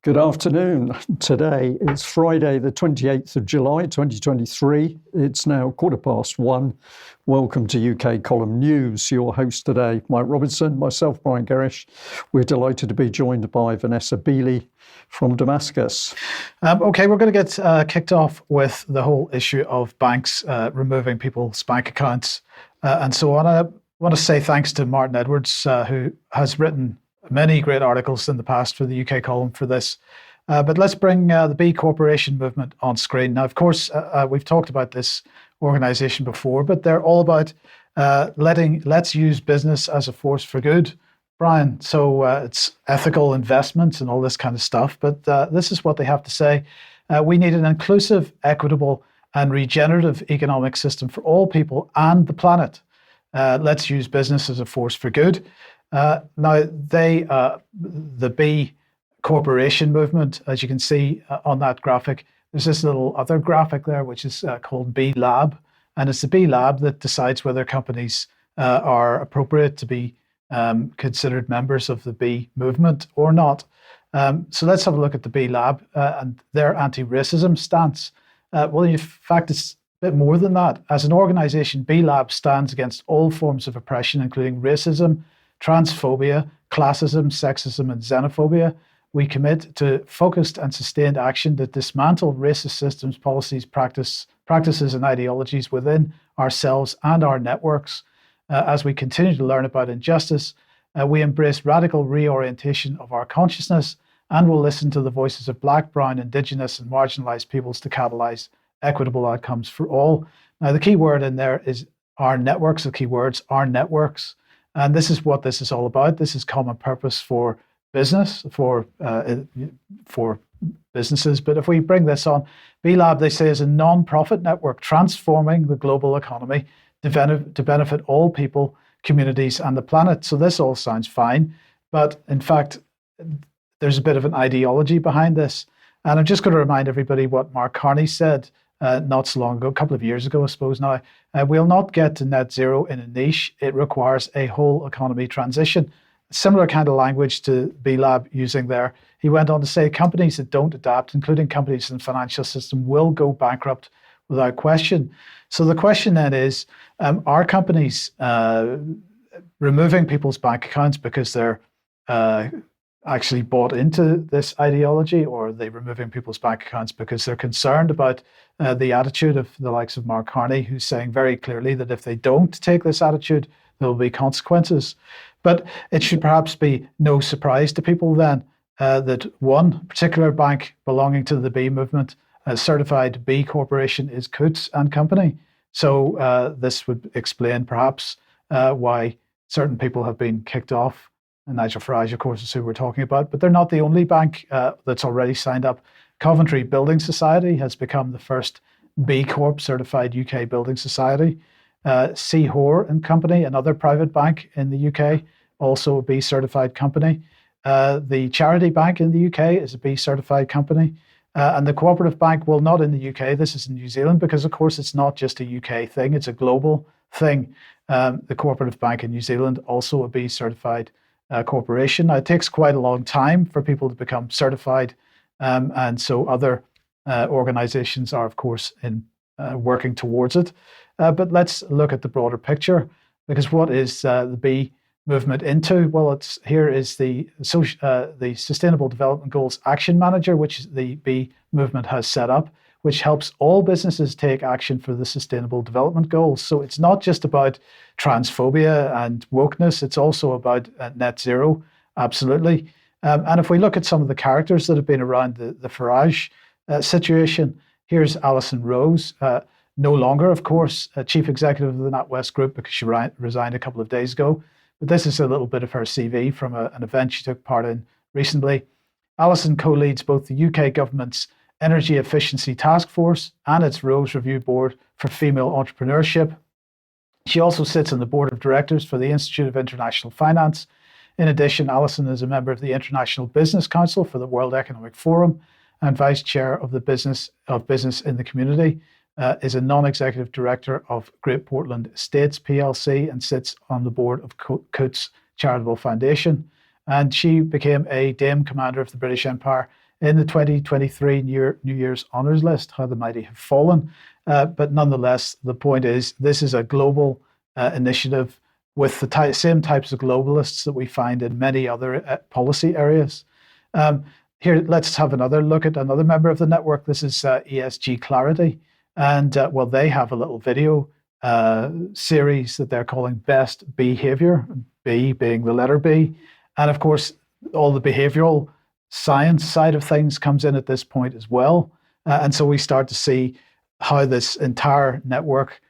Good afternoon. Today is Friday, the 28th of July, 2023. It's now 1:15. Welcome to UK Column News. Your host today, Mike Robinson, myself, Brian Gerrish. We're delighted to be joined by Vanessa Beeley from Damascus. Okay, we're going to get kicked off with the whole issue of banks removing people's bank accounts and so on. I want to say thanks to Martin Edwards, who has written many great articles in the past for the UK column for this. But let's bring the B Corporation movement on screen. Now, of course, we've talked about this organization before, but they're all about let's use business as a force for good, Brian. So it's ethical investments and all this kind of stuff. But this is what they have to say. We need an inclusive, equitable, and regenerative economic system for all people and the planet. Let's use business as a force for good. Now, the B Corporation movement, as you can see on that graphic, there's this little other graphic there, which is called B Lab. And it's the B Lab that decides whether companies are appropriate to be considered members of the B movement or not. So let's have a look at the B Lab and their anti-racism stance. Well, in fact, it's a bit more than that. As an organization, B Lab stands against all forms of oppression, including racism, transphobia, classism, sexism, and xenophobia. We commit to focused and sustained action that dismantle racist systems, policies, practices, and ideologies within ourselves and our networks. As we continue to learn about injustice, we embrace radical reorientation of our consciousness and will listen to the voices of Black, Brown, Indigenous, and marginalized peoples to catalyze equitable outcomes for all. Now, the key word in there is our networks. The key words are networks. And this is what this is all about. This is common purpose for business, for businesses. But if we bring this on, B Lab, they say, is a non-profit network transforming the global economy to benefit all people, communities, and the planet. So this all sounds fine. But in fact, there's a bit of an ideology behind this. And I'm just going to remind everybody what Mark Carney said not so long ago, a couple of years ago, I suppose now. We'll not get to net zero in a niche. It requires a whole economy transition. Similar kind of language to B Lab using there. He went on to say companies that don't adapt, including companies in the financial system, will go bankrupt without question. So the question then is, are companies removing people's bank accounts because they're actually bought into this ideology, or are they removing people's bank accounts because they're concerned about the attitude of the likes of Mark Carney, who's saying very clearly that if they don't take this attitude, there will be consequences. But it should perhaps be no surprise to people then that one particular bank belonging to the B movement, a certified B corporation, is Coutts and Company. So this would explain perhaps why certain people have been kicked off. And Nigel Farage, of course, is who we're talking about, but they're not the only bank that's already signed up. Coventry Building Society has become the first B Corp certified UK building society. Seahore and Company, another private bank in the UK, also a B certified company. The Charity Bank in the UK is a B certified company. And the Cooperative Bank, well, not in the UK, this is in New Zealand, because of course it's not just a UK thing, it's a global thing. The Cooperative Bank in New Zealand, also a B certified corporation. Now, it takes quite a long time for people to become certified, and so other organizations are, of course, working towards it. But let's look at the broader picture, because what is the B movement into? Well, here is the Sustainable Development Goals Action Manager, which the B movement has set up, which helps all businesses take action for the Sustainable Development Goals. So it's not just about transphobia and wokeness, it's also about net zero, absolutely. And if we look at some of the characters that have been around the Farage situation, here's Alison Rose, no longer, of course, Chief Executive of the NatWest Group because she resigned a couple of days ago. But this is a little bit of her CV from an event she took part in recently. Alison co-leads both the UK government's Energy Efficiency Task Force and its Rose Review Board for Female Entrepreneurship. She also sits on the board of directors for the Institute of International Finance. In addition, Alison is a member of the International Business Council for the World Economic Forum and vice chair of the Business in the Community. Is a non-executive director of Great Portland Estates PLC and sits on the board of Coutts Charitable Foundation. And she became a Dame Commander of the British Empire in the 2023 New Year's Honours List, how the mighty have fallen. But nonetheless, the point is this is a global initiative with the same types of globalists that we find in many other policy areas. Here, let's have another look at another member of the network. This is ESG Clarity. And well, they have a little video series that they're calling Best Behavior, B being the letter B. And of course, all the behavioral science side of things comes in at this point as well. And so we start to see how this entire network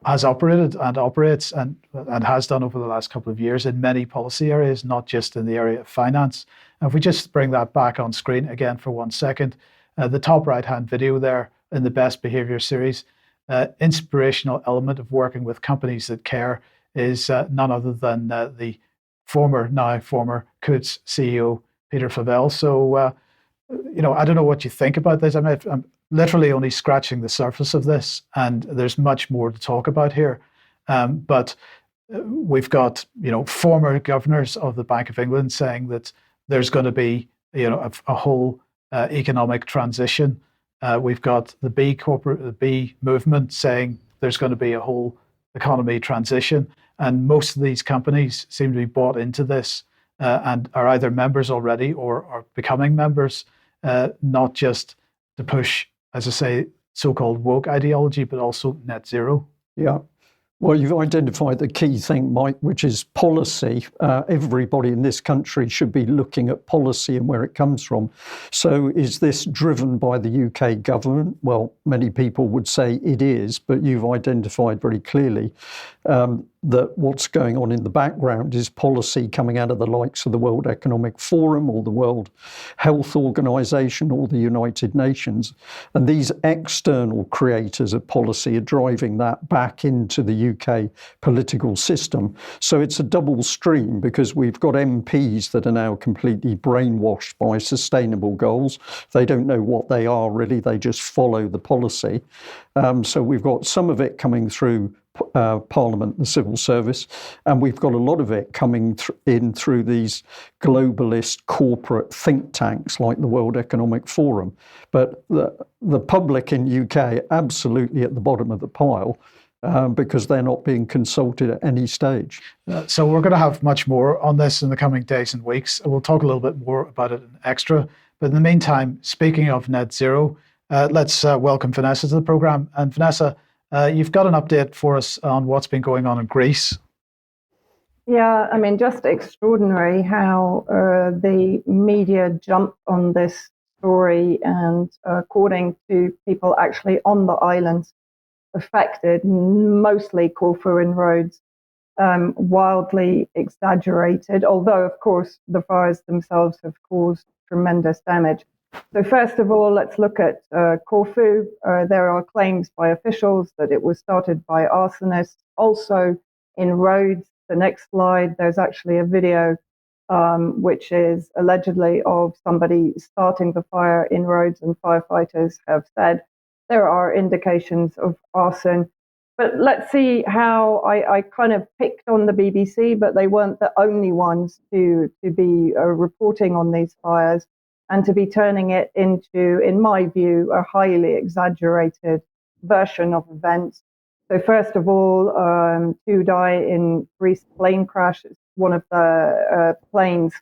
has operated and operates and has done over the last couple of years in many policy areas, not just in the area of finance. And if we just bring that back on screen again for 1 second, the top right-hand video there in the Best Behavior series, inspirational element of working with companies that care is none other than the now former Coutts CEO, Peter Favel. So, I don't know what you think about this. I mean, I'm literally only scratching the surface of this, and there's much more to talk about here. But we've got, former governors of the Bank of England saying that there's going to be, a whole economic transition. We've got the B movement saying there's going to be a whole economy transition. And most of these companies seem to be bought into this and are either members already or are becoming members, not just to push, as I say, so-called woke ideology, but also net zero. Yeah. Well, you've identified the key thing, Mike, which is policy. Everybody in this country should be looking at policy and where it comes from. So is this driven by the UK government? Well, many people would say it is, but you've identified very clearly that what's going on in the background is policy coming out of the likes of the World Economic Forum or the World Health Organization or the United Nations. And these external creators of policy are driving that back into the UK political system. So it's a double stream because we've got MPs that are now completely brainwashed by sustainable goals. They don't know what they are really, they just follow the policy. So we've got some of it coming through Parliament, the civil service, and we've got a lot of it coming in through these globalist corporate think tanks like the World Economic Forum. But the public in UK absolutely at the bottom of the pile because they're not being consulted at any stage. So we're going to have much more on this in the coming days and weeks. We'll talk a little bit more about it in extra. But in the meantime, speaking of net zero, let's welcome Vanessa to the programme. And Vanessa, you've got an update for us on what's been going on in Greece. Yeah, I mean, just extraordinary how the media jumped on this story, and according to people actually on the islands affected, mostly Corfu and Rhodes, wildly exaggerated, although, of course, the fires themselves have caused tremendous damage. So first of all, let's look at Corfu. There are claims by officials that it was started by arsonists. Also in Rhodes, the next slide, there's actually a video which is allegedly of somebody starting the fire in Rhodes, and firefighters have said there are indications of arson. But let's see how I kind of picked on the BBC, but they weren't the only ones to be reporting on these fires and to be turning it into, in my view, a highly exaggerated version of events. So first of all, 2 die in Greece plane crash. It's one of the planes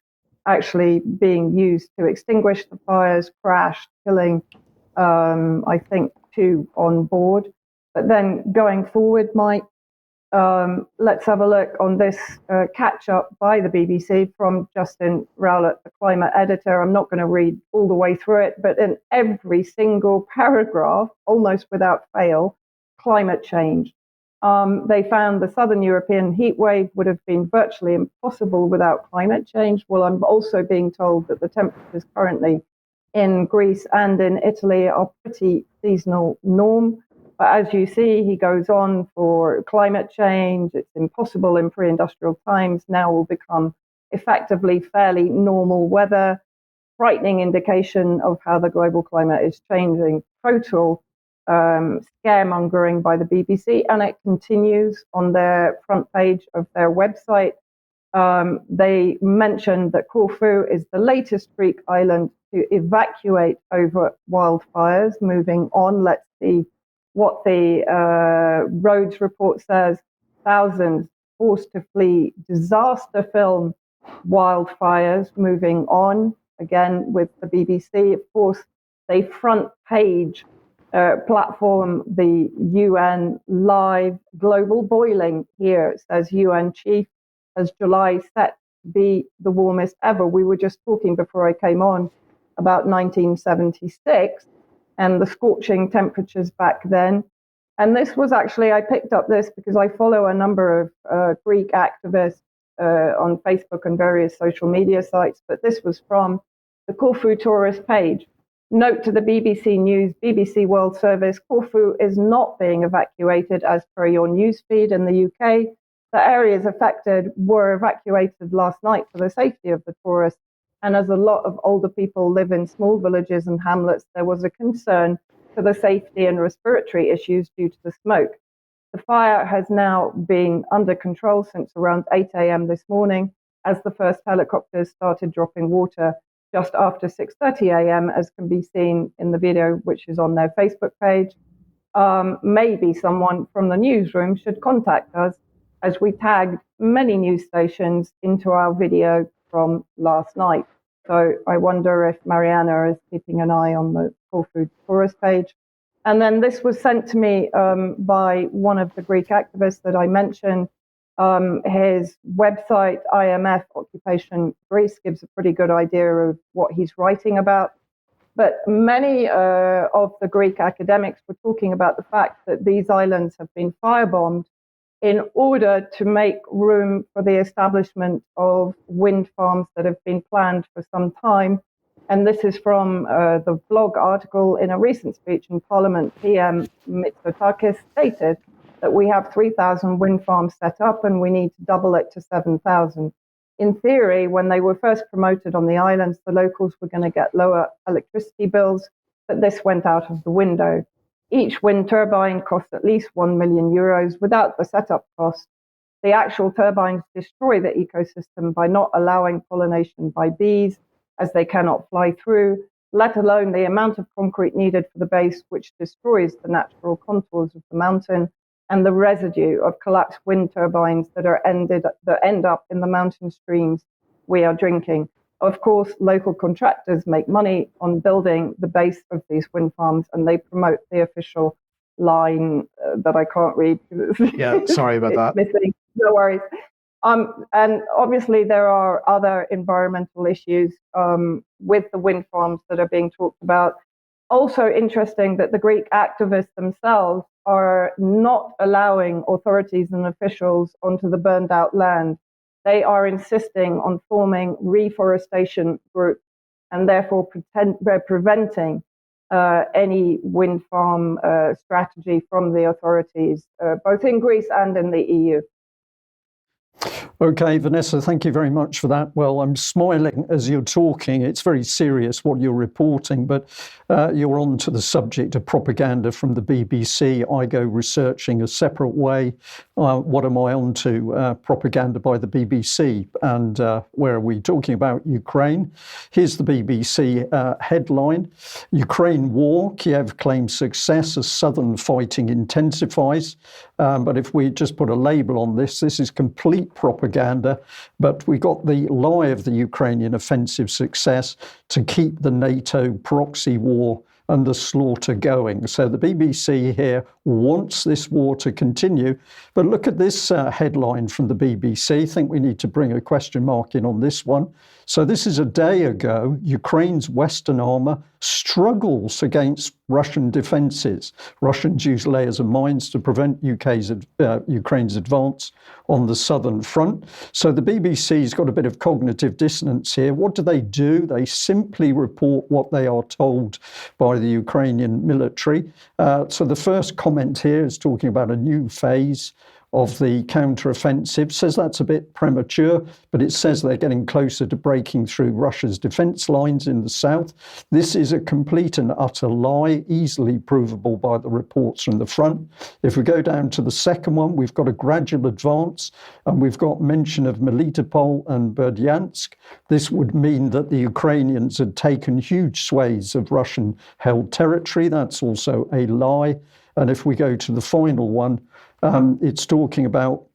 actually being used to extinguish the fires crashed, killing, I think, 2 on board. But then going forward, Mike, let's have a look on this catch-up by the BBC from Justin Rowlett, the climate editor. I'm not going to read all the way through it, but in every single paragraph, almost without fail, climate change. They found the southern European heat wave would have been virtually impossible without climate change. Well, I'm also being told that the temperatures currently in Greece and in Italy are pretty seasonal norm. But as you see, he goes on for climate change. It's impossible in pre-industrial times. Now will become effectively fairly normal weather. Frightening indication of how the global climate is changing. Total scaremongering by the BBC. And it continues on their front page of their website. They mentioned that Corfu is the latest Greek island to evacuate over wildfires. Moving on, let's see what the Rhodes report says. Thousands forced to flee disaster film wildfires. Moving on, again with the BBC, of course, they front page platform the UN live global boiling here. It says UN chief as July set to be the warmest ever. We were just talking before I came on about 1976 and the scorching temperatures back then. And this was actually, I picked up this because I follow a number of Greek activists on Facebook and various social media sites, but this was from the Corfu tourist page. Note to the BBC News, BBC World Service, Corfu is not being evacuated as per your newsfeed in the UK. The areas affected were evacuated last night for the safety of the tourists. And as a lot of older people live in small villages and hamlets, there was a concern for the safety and respiratory issues due to the smoke. The fire has now been under control since around 8 a.m. this morning, as the first helicopters started dropping water just after 6:30 a.m., as can be seen in the video, which is on their Facebook page. Maybe someone from the newsroom should contact us, as we tagged many news stations into our video from last night. So I wonder if Mariana is keeping an eye on the Corfu tourist page. And then this was sent to me by one of the Greek activists that I mentioned. His website, IMF Occupation Greece, gives a pretty good idea of what he's writing about. But many of the Greek academics were talking about the fact that these islands have been firebombed in order to make room for the establishment of wind farms that have been planned for some time. And this is from the blog article. In a recent speech in Parliament, PM Mitsotakis stated that we have 3,000 wind farms set up and we need to double it to 7,000. In theory, when they were first promoted on the islands, the locals were going to get lower electricity bills, but this went out of the window. Each wind turbine costs at least 1 million euros without the setup cost. The actual turbines destroy the ecosystem by not allowing pollination by bees, as they cannot fly through, let alone the amount of concrete needed for the base, which destroys the natural contours of the mountain, and the residue of collapsed wind turbines that end up in the mountain streams we are drinking. Of course, local contractors make money on building the base of these wind farms, and they promote the official line that I can't read. Yeah, sorry about that. Missing. No worries. And obviously, there are other environmental issues with the wind farms that are being talked about. Also interesting that the Greek activists themselves are not allowing authorities and officials onto the burned out land. They are insisting on forming reforestation groups and therefore preventing any wind farm strategy from the authorities, both in Greece and in the EU. Okay, Vanessa, thank you very much for that. Well, I'm smiling as you're talking. It's very serious what you're reporting, but you're on to the subject of propaganda from the BBC. I go researching a separate way. What am I on to? Propaganda by the BBC. And where are we talking about? Ukraine. Here's the BBC headline. Ukraine war. Kiev claims success as southern fighting intensifies. But if we just put a label on this is complete propaganda, but we got the lie of the Ukrainian offensive success to keep the NATO proxy war and the slaughter going. So the BBC here wants this war to continue. But look at this headline from the BBC. I think we need to bring a question mark in on this one. So this is a day ago. Ukraine's Western armour struggles against Russian defences. Russians use layers of mines to prevent Ukraine's advance on the southern front. So the BBC's got a bit of cognitive dissonance here. What do? They simply report what they are told by the Ukrainian military. So the first comment here is talking about a new phase of the counteroffensive. Says that's a bit premature, but it says they're getting closer to breaking through Russia's defense lines in the south. This is a complete and utter lie, easily provable by the reports from the front. If we go down to the second one, we've got a gradual advance, and we've got mention of Melitopol and Berdyansk. This would mean that the Ukrainians had taken huge swathes of Russian-held territory. That's also a lie. And if we go to the final one, it's talking about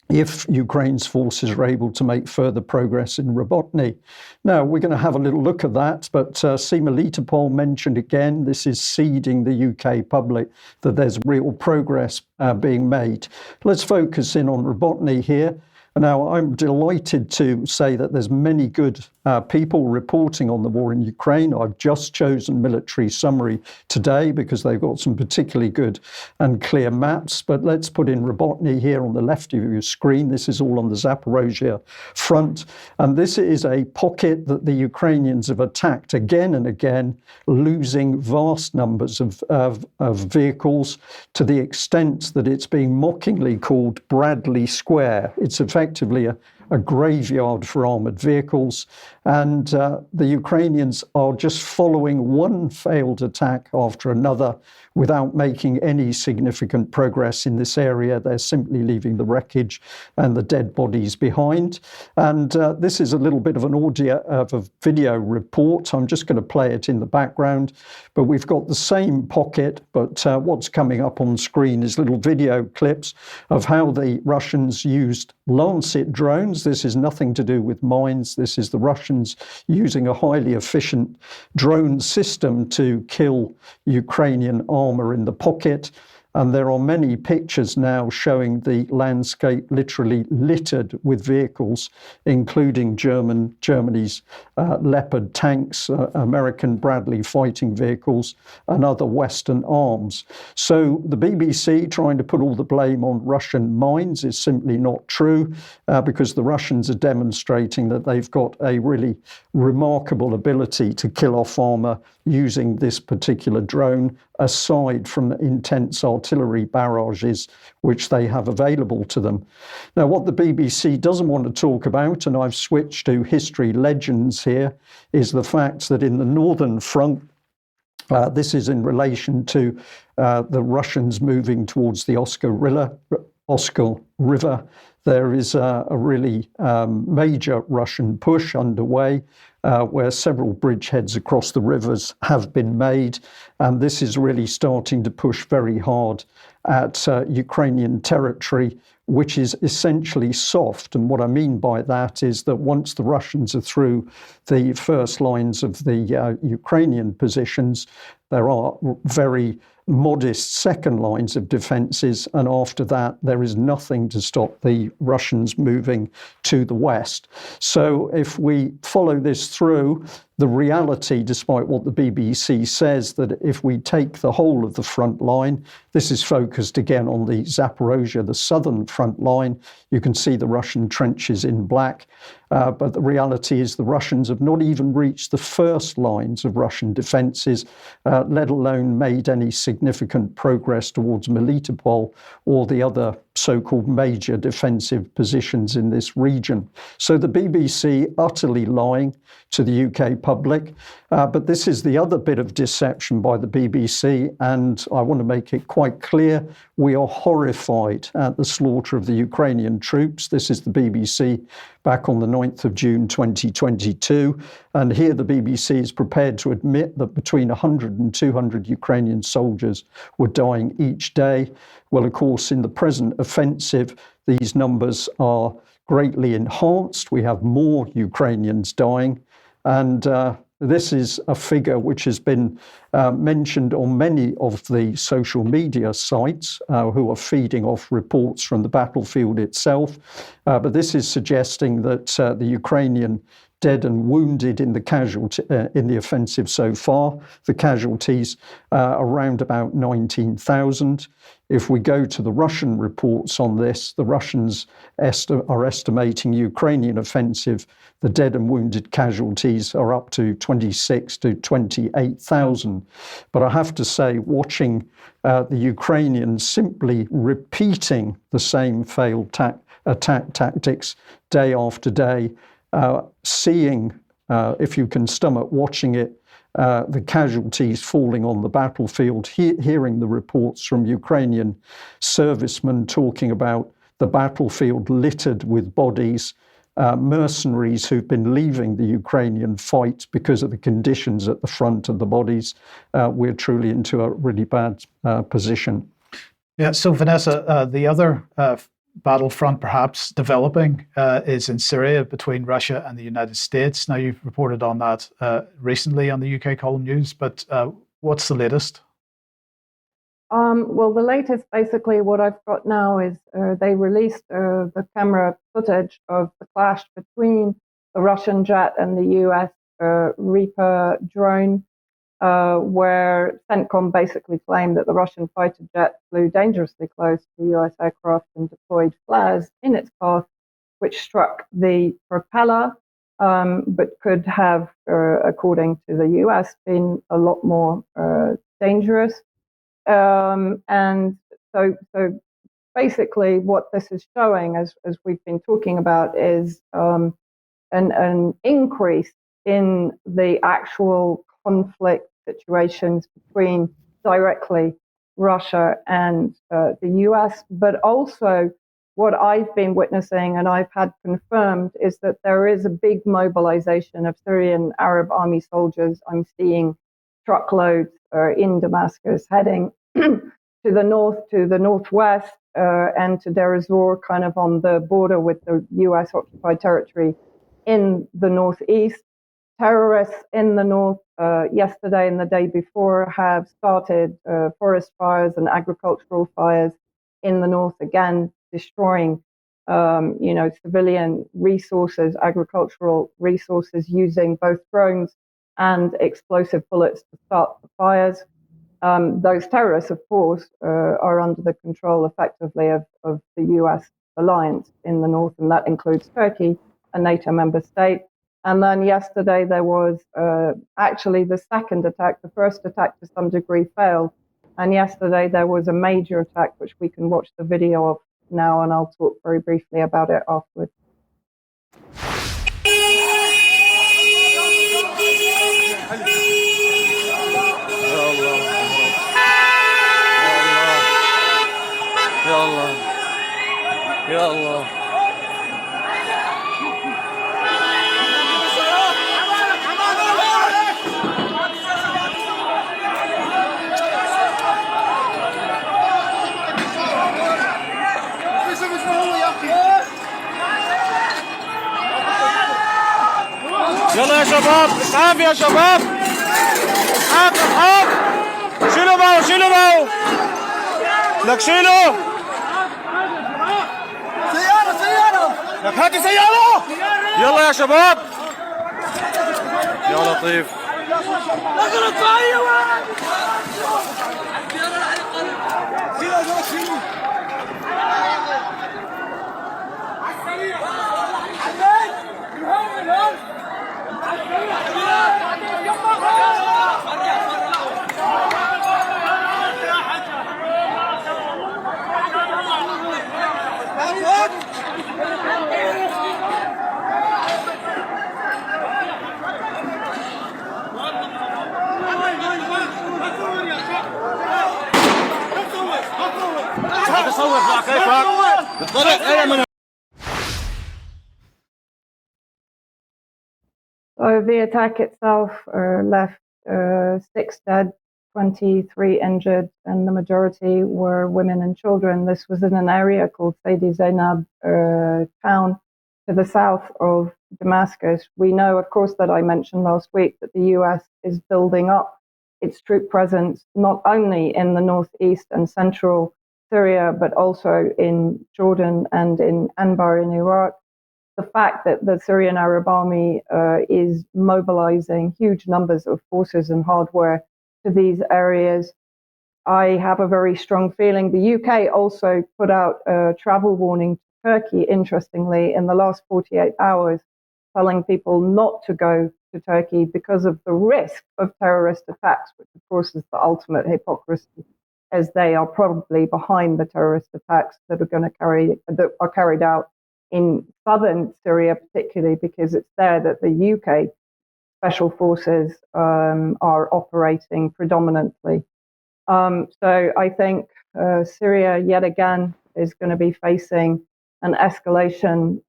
if Ukraine's forces are able to make further progress in Robotny. Now, we're going to have a little look at that, but see Melitopol mentioned again. This is seeding the UK public that there's real progress being made. Let's focus in on Robotny here. Now, I'm delighted to say that there's many good people reporting on the war in Ukraine. I've just chosen Military Summary today because they've got some particularly good and clear maps. But let's put in Robotny here on the left of your screen. This is all on the Zaporozhye front. And this is a pocket that the Ukrainians have attacked again and again, losing vast numbers of vehicles to the extent that it's being mockingly called Bradley Square. It's effectively a graveyard for armoured vehicles. And the Ukrainians are just following one failed attack after another without making any significant progress in this area. They're simply leaving the wreckage and the dead bodies behind. And this is a little bit of an audio of a video report. I'm just going to play it in the background. But we've got the same pocket, but what's coming up on screen is little video clips of how the Russians used Lancet drones. This is nothing to do with mines. This is the Russians using a highly efficient drone system to kill Ukrainian armor in the pocket. And there are many pictures now showing the landscape literally littered with vehicles, including Germany's Leopard tanks, American Bradley fighting vehicles, and other Western arms. So the BBC trying to put all the blame on Russian mines is simply not true, because the Russians are demonstrating that they've got a really remarkable ability to kill off armor using this particular drone, aside from the intense artillery barrages which they have available to them. Now, what the BBC doesn't want to talk about, and I've switched to history legends here, is the fact that in the northern front, this is in relation to the Russians moving towards the Oskol River. There is a really major Russian push underway, where several bridgeheads across the rivers have been made. And this is really starting to push very hard at Ukrainian territory, which is essentially soft. And what I mean by that is that once the Russians are through the first lines of the Ukrainian positions, there are very modest second lines of defences, and after that there is nothing to stop the Russians moving to the west. So if we follow this through, the reality, despite what the BBC says, that if we take the whole of the front line, this is focused again on the Zaporozhye, the southern front line. You can see the Russian trenches in black, but the reality is the Russians have not even reached the first lines of Russian defences, let alone made any significant progress towards Melitopol or the other so-called major defensive positions in this region. So the BBC utterly lying to the UK public, but this is the other bit of deception by the BBC, and I want to make it quite clear, we are horrified at the slaughter of the Ukrainian troops. This is the BBC back on the 9th of June 2022, and here the BBC is prepared to admit that between 100 and 200 Ukrainian soldiers were dying each day. Well, of course, in the present offensive, these numbers are greatly enhanced. We have more Ukrainians dying, and this is a figure which has been mentioned on many of the social media sites who are feeding off reports from the battlefield itself. But this is suggesting that the Ukrainian dead and wounded in the offensive so far. The casualties around about 19,000. If we go to the Russian reports on this, the Russians are estimating Ukrainian offensive, the dead and wounded casualties are up to 26 to 28,000. But I have to say, watching the Ukrainians simply repeating the same failed attack tactics day after day, seeing, if you can stomach watching it, the casualties falling on the battlefield, hearing the reports from Ukrainian servicemen talking about the battlefield littered with bodies, mercenaries who've been leaving the Ukrainian fight because of the conditions at the front of the bodies. We're truly into a really bad position. Yeah, so Vanessa, the other battlefront perhaps developing is in Syria between Russia and the United States. Now, you've reported on that recently on the UK Column News, but what's the latest? Well, the latest, basically, what I've got now is they released the camera footage of the clash between the Russian jet and the US Reaper drone, where CENTCOM basically claimed that the Russian fighter jet flew dangerously close to the US aircraft and deployed flares in its path, which struck the propeller, but could have, according to the US, been a lot more dangerous. And so basically what this is showing, as we've been talking about, is an increase in the actual conflict situations between directly Russia and the US, but also what I've been witnessing and I've had confirmed is that there is a big mobilization of Syrian Arab army soldiers. I'm seeing truckloads in Damascus heading to the north, to the northwest, and to Deir ez-Zor, kind of on the border with the US occupied territory in the northeast. Terrorists in the north yesterday and the day before have started forest fires and agricultural fires in the north, again, destroying civilian resources, agricultural resources, using both drones and explosive bullets to start the fires. Those terrorists, of course, are under the control effectively of the US alliance in the north, and that includes Turkey, a NATO member state. And then yesterday there was actually the second attack. The first attack to some degree failed. And yesterday there was a major attack, which we can watch the video of now, and I'll talk very briefly about it afterwards. يا الله يلا يا شباب اسعاف يا شباب اسعاف اسعاف شيلوا معه شيلوا معه لك شيلوا سيارة لك هاتي سيارة يلا يا شباب يا لطيف تصور كيفك بالضبط ايمن. So the attack itself left 6 dead, 23 injured, and the majority were women and children. This was in an area called Sidi Zainab town to the south of Damascus. We know, of course, that I mentioned last week that the US is building up its troop presence not only in the northeast and central Syria, but also in Jordan and in Anbar in Iraq. the fact that the Syrian Arab Army is mobilizing huge numbers of forces and hardware to these areas, I have a very strong feeling. The UK also put out a travel warning to Turkey, interestingly, in the last 48 hours, telling people not to go to Turkey because of the risk of terrorist attacks, which of course is the ultimate hypocrisy, as they are probably behind the terrorist attacks that are carried out in southern Syria, particularly because it's there that the UK special forces are operating predominantly. So I think Syria yet again is going to be facing an escalation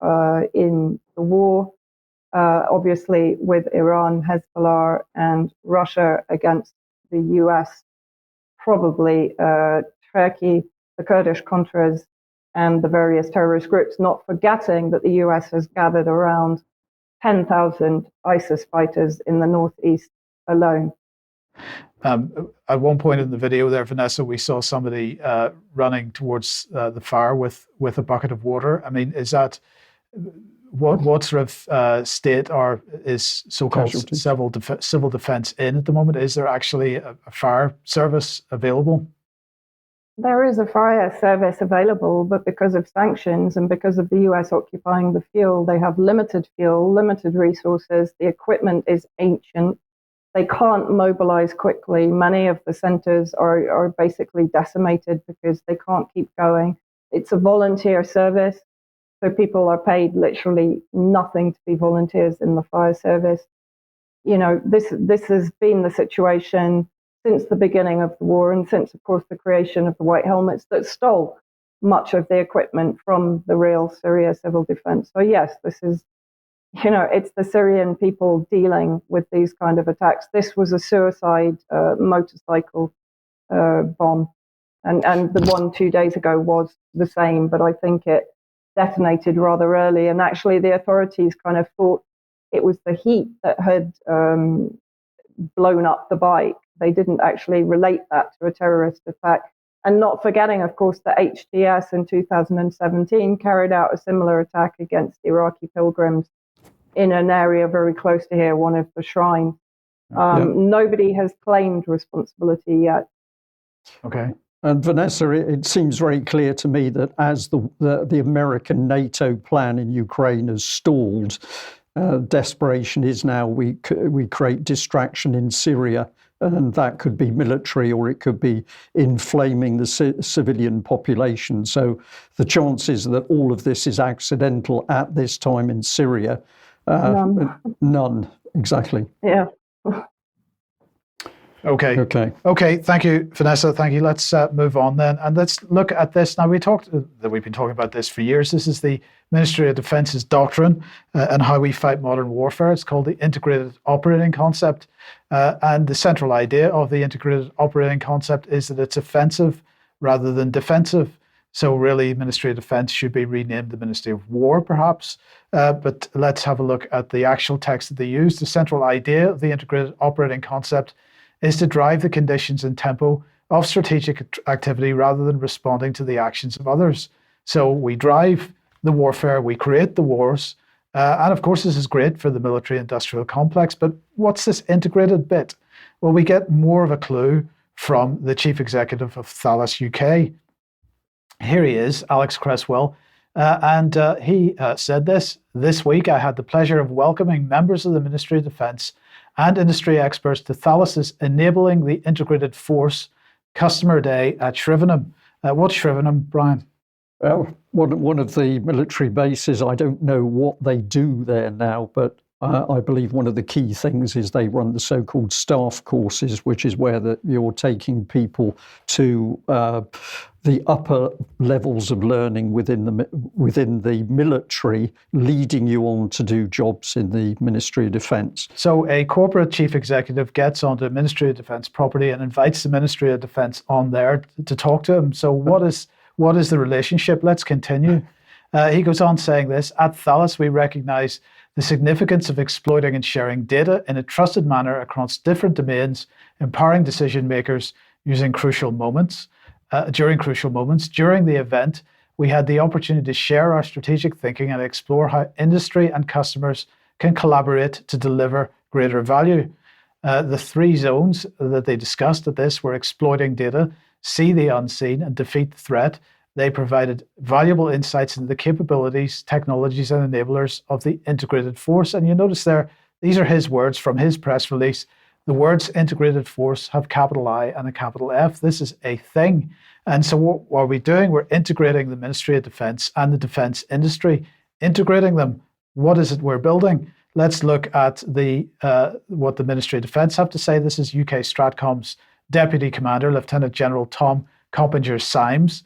in the war, obviously with Iran, Hezbollah, and Russia against the US, probably Turkey, the Kurdish Contras, and the various terrorist groups, not forgetting that the US has gathered around 10,000 ISIS fighters in the northeast alone. At one point in the video there, Vanessa, we saw somebody running towards the fire with a bucket of water. I mean, is that what sort of state or is so-called civil defense in at the moment? Is there actually a fire service available? There is a fire service available, but because of sanctions and because of the US occupying the fuel, they have limited fuel, limited resources. The equipment is ancient. They can't mobilize quickly. Many of the centers are basically decimated because they can't keep going. It's a volunteer service, so people are paid literally nothing to be volunteers in the fire service. You know, this has been the situation since the beginning of the war and since, of course, the creation of the white helmets that stole much of the equipment from the real Syria civil defense. So yes, this is, you know, it's the Syrian people dealing with these kind of attacks. This was a suicide motorcycle bomb. And the one 2 days ago was the same, but I think it detonated rather early. And actually the authorities kind of thought it was the heat that had blown up the bike. They didn't actually relate that to a terrorist attack. And not forgetting, of course, that HTS in 2017 carried out a similar attack against Iraqi pilgrims in an area very close to here, one of the shrines. Nobody has claimed responsibility yet. Okay. And Vanessa, it seems very clear to me that as the American NATO plan in Ukraine has stalled, desperation is now we create distraction in Syria, and that could be military or it could be inflaming the civilian population. So the chances that all of this is accidental at this time in Syria, none, exactly. Yeah. Okay. Thank you, Vanessa. Thank you. Let's move on then, and let's look at this. Now, we've been talking about this for years. This is the Ministry of Defence's doctrine and how we fight modern warfare. It's called the Integrated Operating Concept, and the central idea of the Integrated Operating Concept is that it's offensive rather than defensive. So really, Ministry of Defence should be renamed the Ministry of War, perhaps. But let's have a look at the actual text that they use. The central idea of the Integrated Operating Concept is to drive the conditions and tempo of strategic activity rather than responding to the actions of others. So we drive the warfare, we create the wars, and of course this is great for the military-industrial complex, but what's this integrated bit? Well, we get more of a clue from the Chief Executive of Thales UK. Here he is, Alex Cresswell, and he said this week I had the pleasure of welcoming members of the Ministry of Defence and industry experts to Thales's Enabling the Integrated Force Customer Day at Shrivenham. What's Shrivenham, Brian? Well, one of the military bases, I don't know what they do there now, but I believe one of the key things is they run the so-called staff courses, which is where you're taking people to the upper levels of learning within the military, leading you on to do jobs in the Ministry of Defence. So a corporate chief executive gets onto Ministry of Defence property and invites the Ministry of Defence on there to talk to him. So what is the relationship? Let's continue. He goes on saying this: at Thales, we recognise the significance of exploiting and sharing data in a trusted manner across different domains, empowering decision makers during crucial moments. During the event, we had the opportunity to share our strategic thinking and explore how industry and customers can collaborate to deliver greater value. The three zones that they discussed at this were exploiting data, see the unseen, and defeat the threat. They provided valuable insights into the capabilities, technologies, and enablers of the integrated force. And you notice there, these are his words from his press release. The words integrated force have capital I and a capital F. This is a thing. And so what are we doing? We're integrating the Ministry of Defence and the defence industry, integrating them. What is it we're building? Let's look at what the Ministry of Defence have to say. This is UK Stratcom's Deputy Commander, Lieutenant General Tom Coppinger-Symes.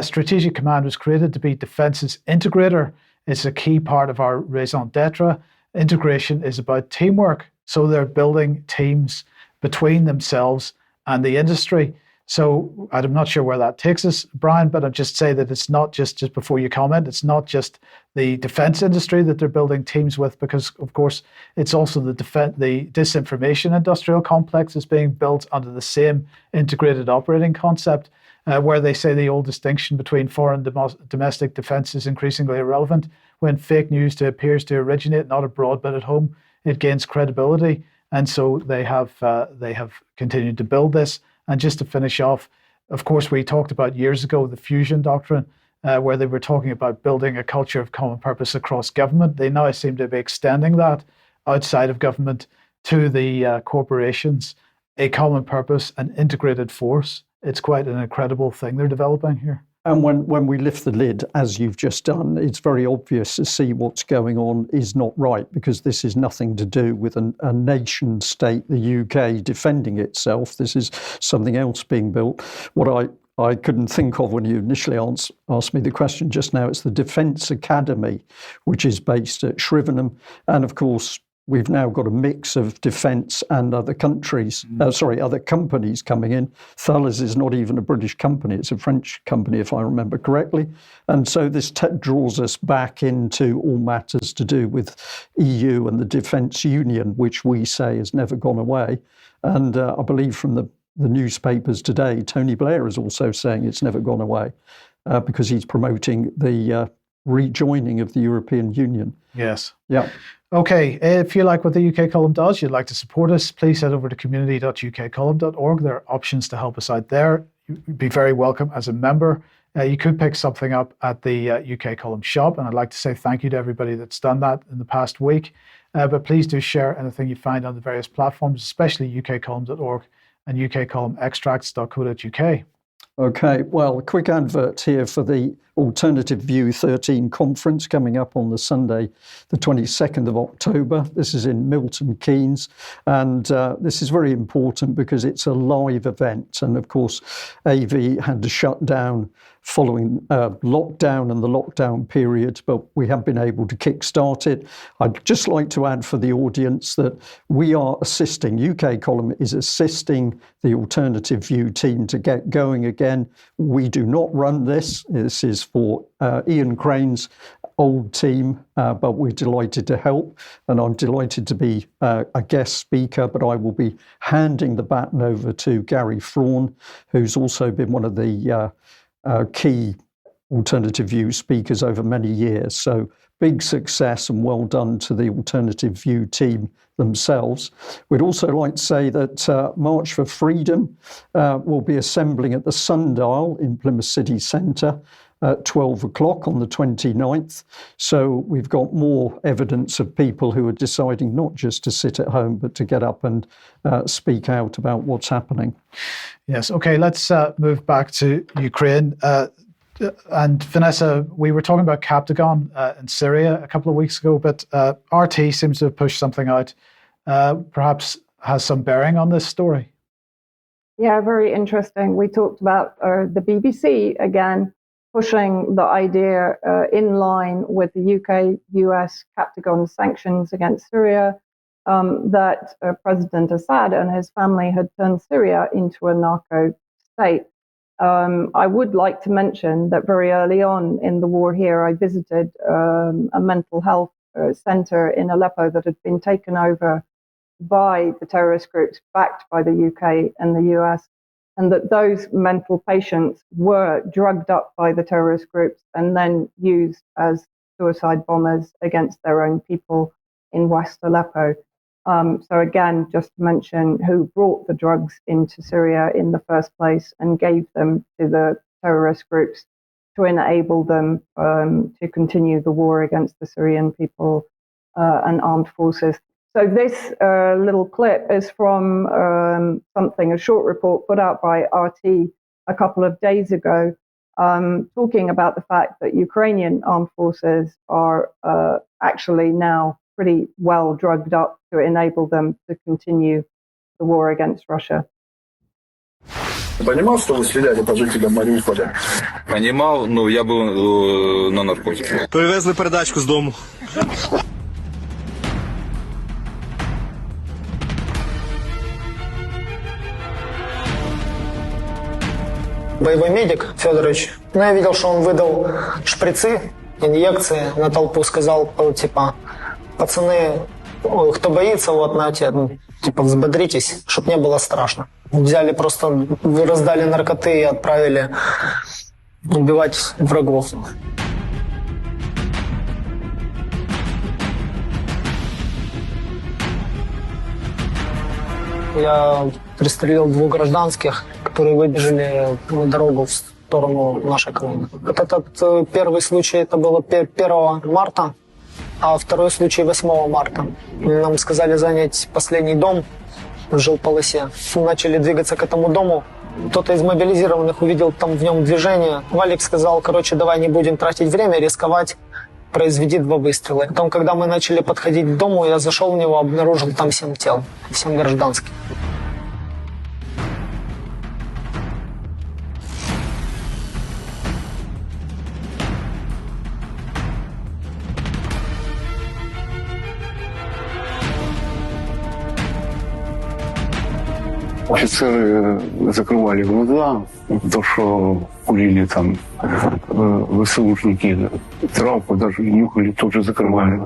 Strategic Command was created to be Defence's integrator. It's a key part of our raison d'etre. Integration is about teamwork. So they're building teams between themselves and the industry. So I'm not sure where that takes us, Brian, but I'll just say that it's not just before you comment, it's not just the defence industry that they're building teams with, because of course it's also the disinformation industrial complex is being built under the same integrated operating concept, where they say the old distinction between foreign domestic defence is increasingly irrelevant. When fake news appears to originate not abroad but at home, it gains credibility. And so they have continued to build this. And just to finish off, of course, we talked about years ago the fusion doctrine, where they were talking about building a culture of common purpose across government. They now seem to be extending that outside of government to the corporations, a common purpose, an integrated force. It's quite an incredible thing they're developing here. And when we lift the lid, as you've just done, it's very obvious to see what's going on is not right, because this is nothing to do with a nation state, the UK, defending itself. This is something else being built. What I couldn't think of when you initially asked me the question just now, it's the Defence Academy, which is based at Shrivenham. And of course, we've now got a mix of defence and other countries, other companies coming in. Thales is not even a British company, it's a French company, if I remember correctly. And so this draws us back into all matters to do with EU and the Defence Union, which we say has never gone away. And I believe from the newspapers today, Tony Blair is also saying it's never gone away because he's promoting the rejoining of the European Union. Yes. Yeah. Okay, if you like what the UK Column does, you'd like to support us, please head over to community.ukcolumn.org. There are options to help us out there. You'd be very welcome as a member. You could pick something up at the UK Column shop, and I'd like to say thank you to everybody that's done that in the past week. But please do share anything you find on the various platforms, especially ukcolumn.org and ukcolumnextracts.co.uk. Okay, well, a quick advert here for the Alternative View 13 conference coming up on the Sunday, the 22nd of October. This is in Milton Keynes, and this is very important because it's a live event. And of course, AV had to shut down following lockdown and the lockdown period, but we have been able to kickstart it. I'd just like to add for the audience that we are assisting, UK Column is assisting the Alternative View team to get going again. We do not run this. This is for Ian Crane's old team, but we're delighted to help. And I'm delighted to be a guest speaker, but I will be handing the baton over to Gary Fraun, who's also been one of the key Alternative View speakers over many years. So big success and well done to the Alternative View team themselves. We'd also like to say that March for Freedom will be assembling at the Sundial in Plymouth City Centre at 12 o'clock on the 29th. So we've got more evidence of people who are deciding not just to sit at home, but to get up and speak out about what's happening. Yes. Okay, let's move back to Ukraine. And Vanessa, we were talking about Captagon in Syria a couple of weeks ago, but RT seems to have pushed something out, perhaps has some bearing on this story. Yeah, very interesting. We talked about the BBC again pushing the idea in line with the UK-US Captagon sanctions against Syria, that President Assad and his family had turned Syria into a narco state. I would like to mention that very early on in the war here, I visited a mental health center in Aleppo that had been taken over by the terrorist groups backed by the UK and the US. and that those mental patients were drugged up by the terrorist groups and then used as suicide bombers against their own people in West Aleppo. So again, just to mention who brought the drugs into Syria in the first place and gave them to the terrorist groups to enable them to continue the war against the Syrian people and armed forces. So this little clip is from a short report put out by RT a couple of days ago, talking about the fact that Ukrainian armed forces are actually now pretty well drugged up to enable them to continue the war against Russia. Понимал, что вы стреляли по жителям Мариуполя? Понимал, ну я был на наркотиках. Привезли передачку з дому. Боевой медик Федорович. Ну, я видел, что он выдал шприцы, инъекции на толпу, сказал, типа, пацаны, кто боится, вот, нате, типа, взбодритесь, чтобы не было страшно. Взяли просто, раздали наркоты и отправили убивать врагов. Я пристрелил 2 гражданских, которые выбежали на дорогу в сторону нашей колонны. Вот этот первый случай, это было 1 марта, а второй случай 8 марта. Нам сказали занять последний дом в жилполосе. Начали двигаться к этому дому. Кто-то из мобилизированных увидел там в нем движение. Валик сказал, короче, давай не будем тратить время, рисковать, произведи 2 выстрела. Потом, когда мы начали подходить к дому, я зашел в него, обнаружил там 7 тел, 7 гражданских. Офицеры закрывали глаза, то, что курили там ВСУшники, травку даже нюхали, тоже закрывали.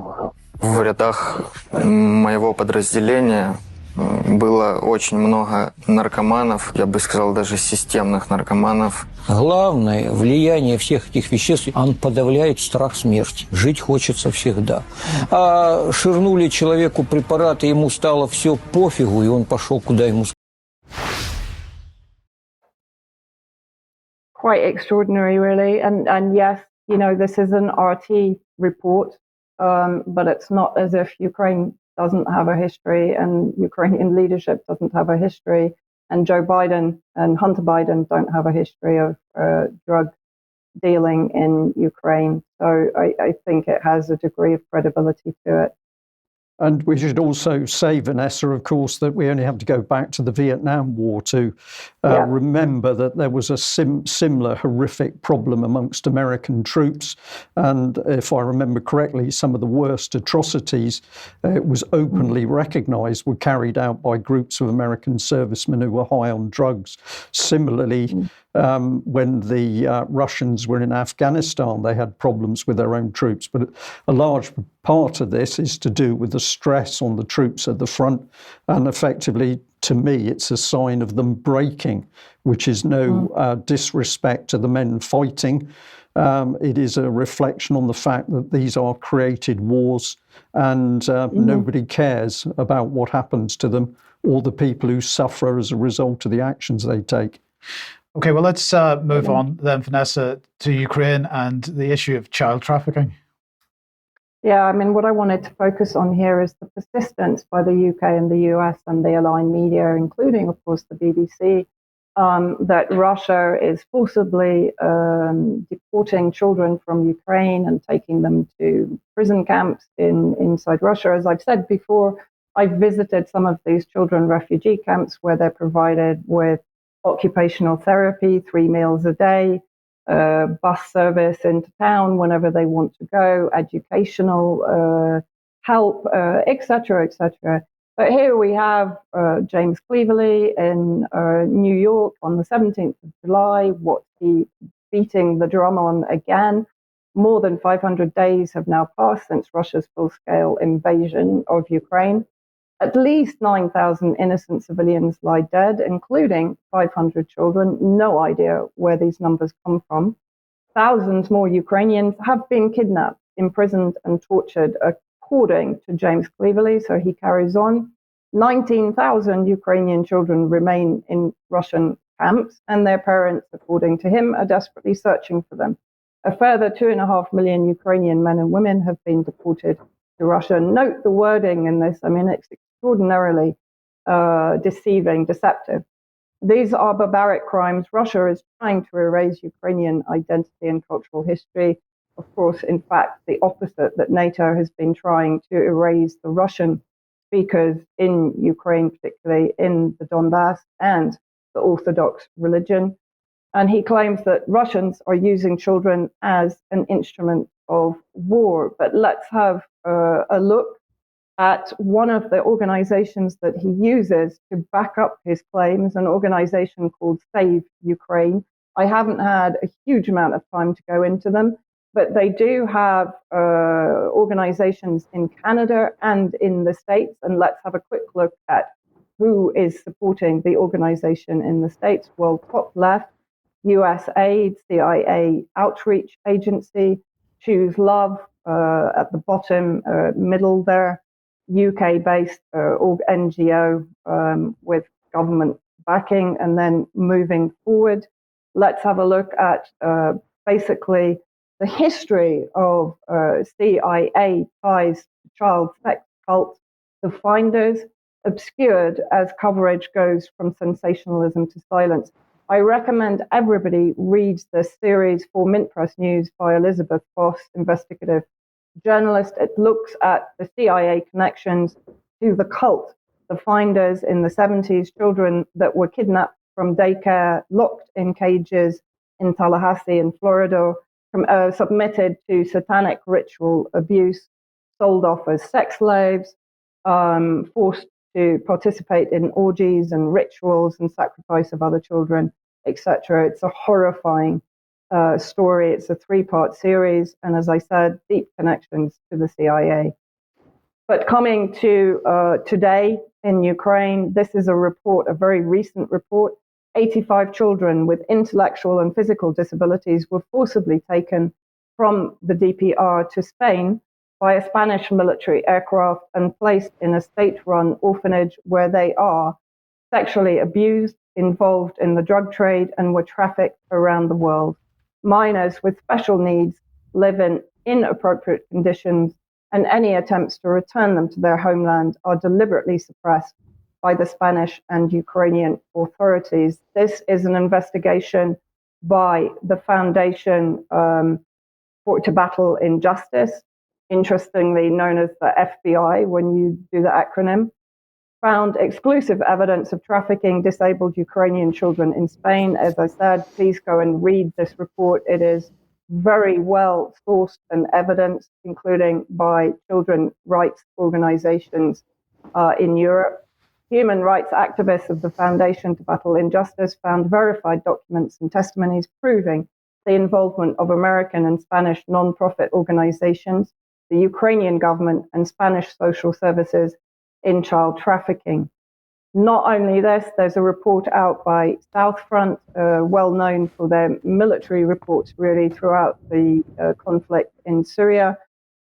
В рядах моего подразделения было очень много наркоманов, я бы сказал, даже системных наркоманов. Главное влияние всех этих веществ, он подавляет страх смерти. Жить хочется всегда. А ширнули человеку препараты, ему стало все пофигу, и он пошел, куда ему сказали. Quite extraordinary, really. And yes, you know, this is an RT report, but it's not as if Ukraine doesn't have a history and Ukrainian leadership doesn't have a history, and Joe Biden and Hunter Biden don't have a history of drug dealing in Ukraine. So I think it has a degree of credibility to it. And we should also say, Vanessa, of course, that we only have to go back to the Vietnam War to remember that there was a similar horrific problem amongst American troops. And if I remember correctly, some of the worst atrocities, it was openly recognized, were carried out by groups of American servicemen who were high on drugs. Similarly, when the Russians were in Afghanistan, they had problems with their own troops. But a large part of this is to do with the stress on the troops at the front. And effectively, to me, it's a sign of them breaking, which is no disrespect to the men fighting. It is a reflection on the fact that these are created wars and nobody cares about what happens to them or the people who suffer as a result of the actions they take. Okay, well, let's move on then, Vanessa, to Ukraine and the issue of child trafficking. Yeah, I mean, what I wanted to focus on here is the persistence by the UK and the US and the aligned media, including, of course, the BBC, that Russia is forcibly deporting children from Ukraine and taking them to prison camps inside Russia. As I've said before, I've visited some of these children refugee camps where they're provided with occupational therapy, 3 meals a day, bus service into town whenever they want to go, educational help, etc., etc. But here we have James Cleverly in New York on the 17th of July, what he beating the drum on again. More than 500 days have now passed since Russia's full-scale invasion of Ukraine. At least 9,000 innocent civilians lie dead, including 500 children. No idea where these numbers come from. Thousands more Ukrainians have been kidnapped, imprisoned, and tortured, according to James Cleverley. So he carries on. 19,000 Ukrainian children remain in Russian camps, and their parents, according to him, are desperately searching for them. A further 2.5 million Ukrainian men and women have been deported to Russia. Note the wording in this. I mean, it's extraordinarily deceiving, deceptive. These are barbaric crimes. Russia is trying to erase Ukrainian identity and cultural history. Of course, in fact, the opposite, that NATO has been trying to erase the Russian speakers in Ukraine, particularly in the Donbass, and the Orthodox religion. And he claims that Russians are using children as an instrument of war. But let's have a look at one of the organizations that he uses to back up his claims, an organization called Save Ukraine. I haven't had a huge amount of time to go into them, but they do have organizations in Canada and in the States. And let's have a quick look at who is supporting the organization in the States. Well, top left, USAID, CIA Outreach Agency, Choose Love, at the bottom, middle there, UK-based NGO with government backing. And then moving forward, let's have a look at basically the history of CIA ties to child sex cults, the finders, obscured as coverage goes from sensationalism to silence. I recommend everybody reads the series for Mint Press News by Elizabeth Foss, investigative journalist. It looks at the CIA connections to the cult, the finders in the 70s, children that were kidnapped from daycare, locked in cages in Tallahassee in Florida, submitted to satanic ritual abuse, sold off as sex slaves, forced to participate in orgies and rituals and sacrifice of other children, etc. It's a horrifying story. It's a 3-part series, and as I said, deep connections to the CIA. But coming to today in Ukraine, this is a report, a very recent report. 85 children with intellectual and physical disabilities were forcibly taken from the DPR to Spain by a Spanish military aircraft and placed in a state-run orphanage where they are sexually abused, involved in the drug trade, and were trafficked around the world. Minors with special needs live in inappropriate conditions, and any attempts to return them to their homeland are deliberately suppressed by the Spanish and Ukrainian authorities. This is an investigation by the Foundation to Battle Injustice, interestingly known as the FBI when you do the acronym, found exclusive evidence of trafficking disabled Ukrainian children in Spain. As I said, please go and read this report. It is very well sourced and evidenced, including by children's rights organizations in Europe. Human rights activists of the Foundation to Battle Injustice found verified documents and testimonies proving the involvement of American and Spanish non-profit organizations, the Ukrainian government, and Spanish social services in child trafficking. Not only this, there's a report out by Southfront, well known for their military reports really throughout the conflict in Syria.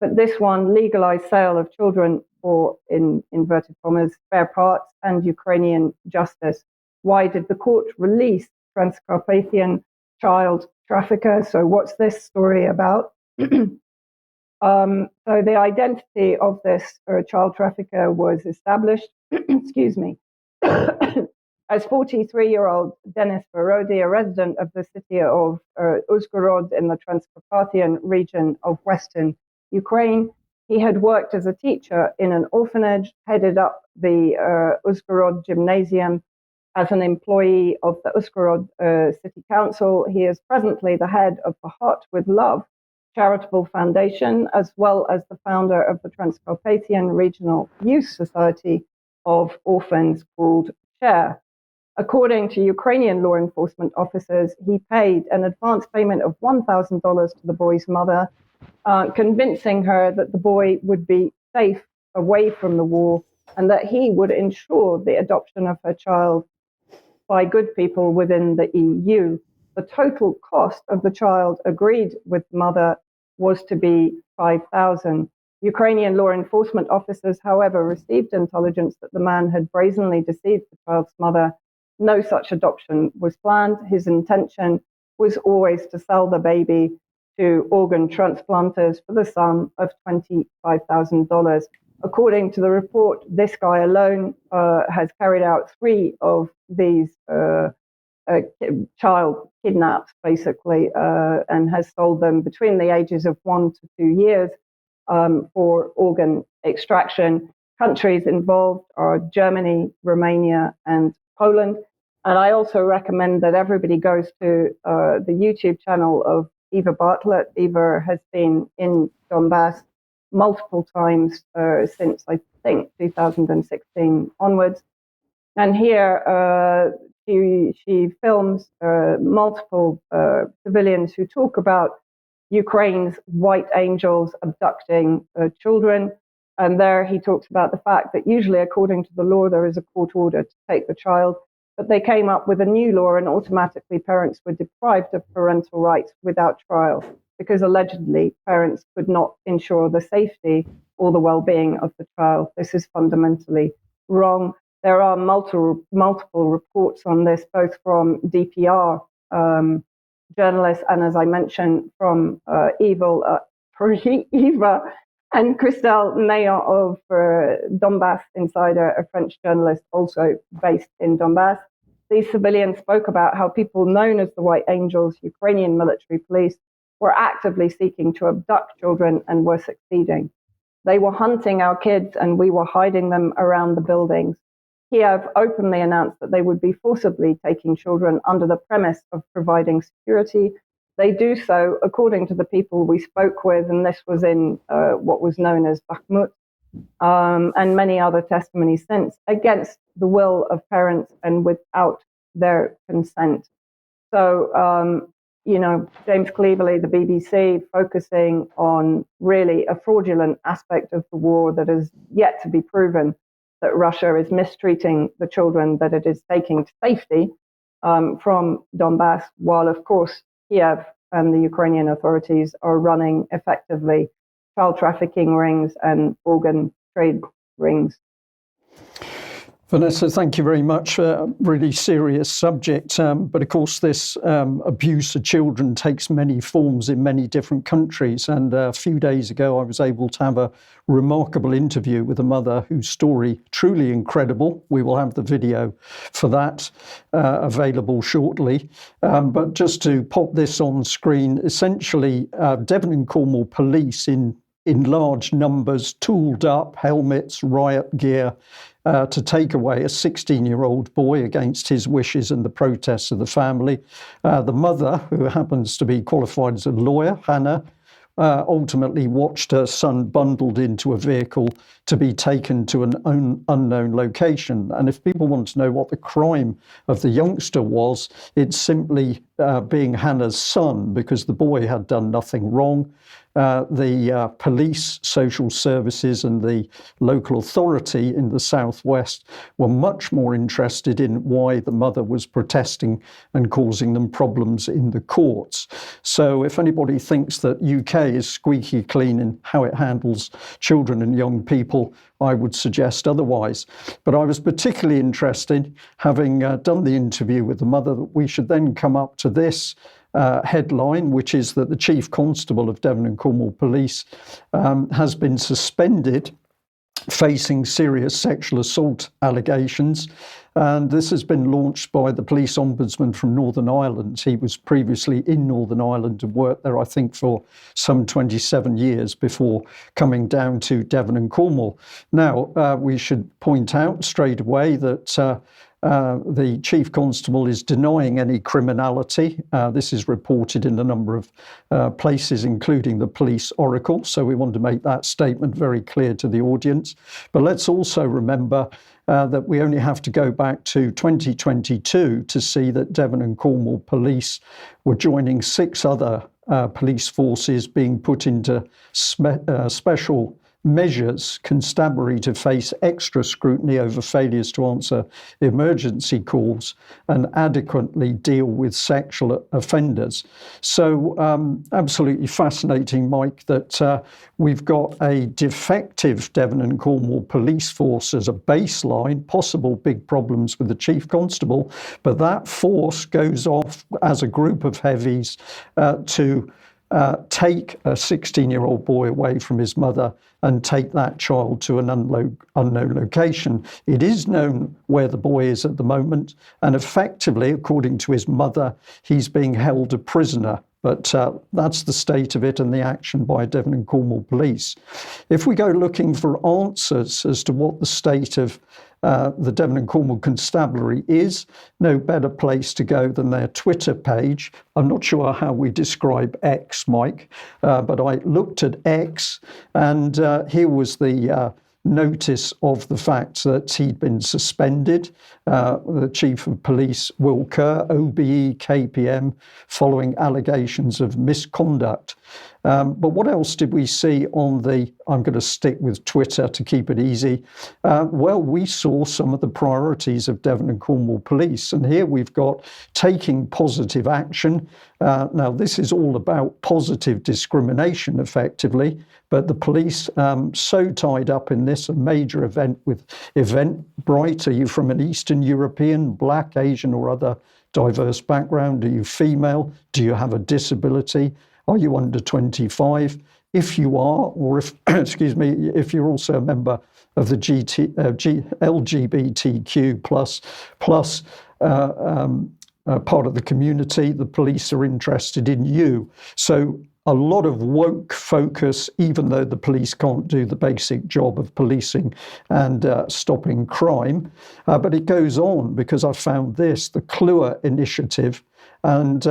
But this one, legalized sale of children for, in inverted commas, spare parts and Ukrainian justice. Why did the court release Transcarpathian child trafficker? So what's this story about? So the identity of this child trafficker was established, excuse me, as 43-year-old Denis Borody, a resident of the city of Uzhgorod in the Transcarpathian region of Western Ukraine. He had worked as a teacher in an orphanage, headed up the Uzhgorod gymnasium as an employee of the Uzhgorod City Council. He is presently the head of the Heart with Love charitable foundation, as well as the founder of the Transcarpathian Regional Youth Society of Orphans called SHARE. According to Ukrainian law enforcement officers, he paid an advance payment of $1,000 to the boy's mother, convincing her that the boy would be safe away from the war and that he would ensure the adoption of her child by good people within the EU. The total cost of the child agreed with the mother was to be 5,000. Ukrainian law enforcement officers, however, received intelligence that the man had brazenly deceived the child's mother. No such adoption was planned. His intention was always to sell the baby to organ transplanters for the sum of $25,000. According to the report, this guy alone has carried out 3 of these child kidnaps, basically, and has sold them between the ages of 1 to 2 years for organ extraction. Countries involved are Germany, Romania, and Poland. And I also recommend that everybody goes to the YouTube channel of Eva Bartlett. Eva has been in Donbass multiple times since, I think, 2016 onwards. And here she films multiple civilians who talk about Ukraine's white angels abducting children. And there he talks about the fact that usually, according to the law, there is a court order to take the child. But they came up with a new law, and automatically parents were deprived of parental rights without trial, because allegedly parents could not ensure the safety or the well-being of the child. This is fundamentally wrong. There are multiple reports on this, both from DPR journalists and, as I mentioned, from Eva and Christelle Mayer of Donbass Insider, a French journalist also based in Donbass. These civilians spoke about how people known as the White Angels, Ukrainian military police, were actively seeking to abduct children and were succeeding. They were hunting our kids and we were hiding them around the buildings. Kiev openly announced that they would be forcibly taking children under the premise of providing security. They do so, according to the people we spoke with, and this was in what was known as Bakhmut, and many other testimonies since, against the will of parents and without their consent. So, James Cleverley, the BBC, focusing on really a fraudulent aspect of the war that is yet to be proven, that Russia is mistreating the children that it is taking to safety from Donbass, while, of course, Kiev and the Ukrainian authorities are running effectively child trafficking rings and organ trade rings. Vanessa, thank you very much. Really serious subject. But of course, this abuse of children takes many forms in many different countries. And a few days ago, I was able to have a remarkable interview with a mother whose story, truly incredible. We will have the video for that available shortly. But just to pop this on screen, essentially, Devon and Cornwall police in large numbers, tooled up, helmets, riot gear, to take away a 16-year-old boy against his wishes and the protests of the family. The mother, who happens to be qualified as a lawyer, Hannah, ultimately watched her son bundled into a vehicle to be taken to an unknown location. And if people want to know what the crime of the youngster was, it's simply being Hannah's son, because the boy had done nothing wrong. The police, social services and the local authority in the southwest were much more interested in why the mother was protesting and causing them problems in the courts. So if anybody thinks that UK is squeaky clean in how it handles children and young people, I would suggest otherwise. But I was particularly interested, having done the interview with the mother, that we should then come up to this headline, which is that the Chief Constable of Devon and Cornwall Police has been suspended, facing serious sexual assault allegations. And this has been launched by the police ombudsman from Northern Ireland. He was previously in Northern Ireland and worked there, I think, for some 27 years before coming down to Devon and Cornwall. Now, we should point out straight away that the Chief Constable is denying any criminality. This is reported in a number of places, including the Police Oracle. So we want to make that statement very clear to the audience. But let's also remember that we only have to go back to 2022 to see that Devon and Cornwall Police were joining 6 other police forces being put into special measures constabulary to face extra scrutiny over failures to answer emergency calls and adequately deal with sexual offenders. So absolutely fascinating, Mike, that we've got a defective Devon and Cornwall police force as a baseline, possible big problems with the chief constable, but that force goes off as a group of heavies to take a 16-year-old boy away from his mother and take that child to an unknown location. It is known where the boy is at the moment, and effectively, according to his mother, he's being held a prisoner. But that's the state of it and the action by Devon and Cornwall Police. If we go looking for answers as to what the state of the Devon and Cornwall Constabulary is, no better place to go than their Twitter page. I'm not sure how we describe X, Mike, but I looked at X, and here was the notice of the fact that he'd been suspended. The Chief of Police, Will Kerr, OBE, KPM, following allegations of misconduct. But what else did we see on the, I'm going to stick with Twitter to keep it easy. Well, we saw some of the priorities of Devon and Cornwall Police. And here we've got taking positive action. Now, this is all about positive discrimination, effectively. But the police so tied up in this, a major event with Eventbrite. Are you from an Eastern European, Black, Asian or other diverse background? Are you female? Do you have a disability? Are you under 25? If you are, or if, excuse me, if you're also a member of the LGBTQ plus part of the community, the police are interested in you. So a lot of woke focus, even though the police can't do the basic job of policing and stopping crime. But it goes on, because I found this, the Cluer initiative, and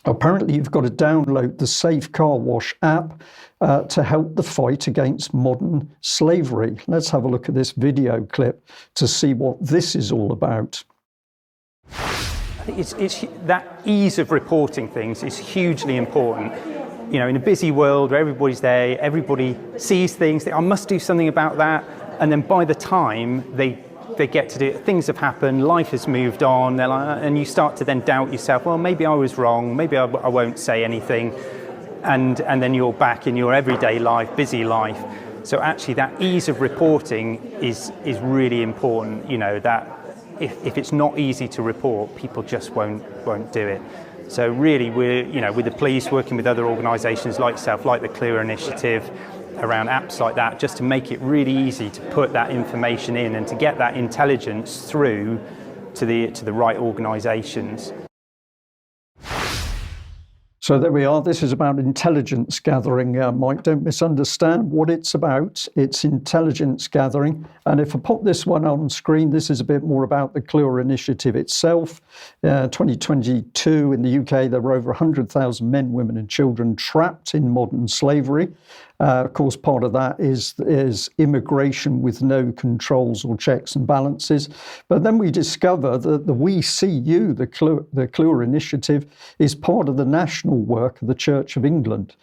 apparently you've got to download the Safe Car Wash app to help the fight against modern slavery. Let's have a look at this video clip to see what this is all about. It's that ease of reporting things is hugely important. You know, in a busy world where everybody's there, everybody sees things, I must do something about that. And then by the time they get to do it, things have happened, life has moved on, and you start to then doubt yourself, well, maybe I was wrong, maybe I won't say anything. And then you're back in your everyday life, busy life. So actually that ease of reporting is really important, you know, that if it's not easy to report, people just won't do it. So really, we're, you know, with the police, working with other organisations like yourself, like the Cluer Initiative, around apps like that, just to make it really easy to put that information in and to get that intelligence through to the right organisations. So there we are. This is about intelligence gathering, Mike. Don't misunderstand what it's about. It's intelligence gathering. And if I put this one on screen, this is a bit more about the Cluer Initiative itself. 2022 in the UK, there were over 100,000 men, women and children trapped in modern slavery. Of course, part of that is immigration with no controls or checks and balances. But then we discover that the We See You, the Cluer Initiative, is part of the national work of the Church of England.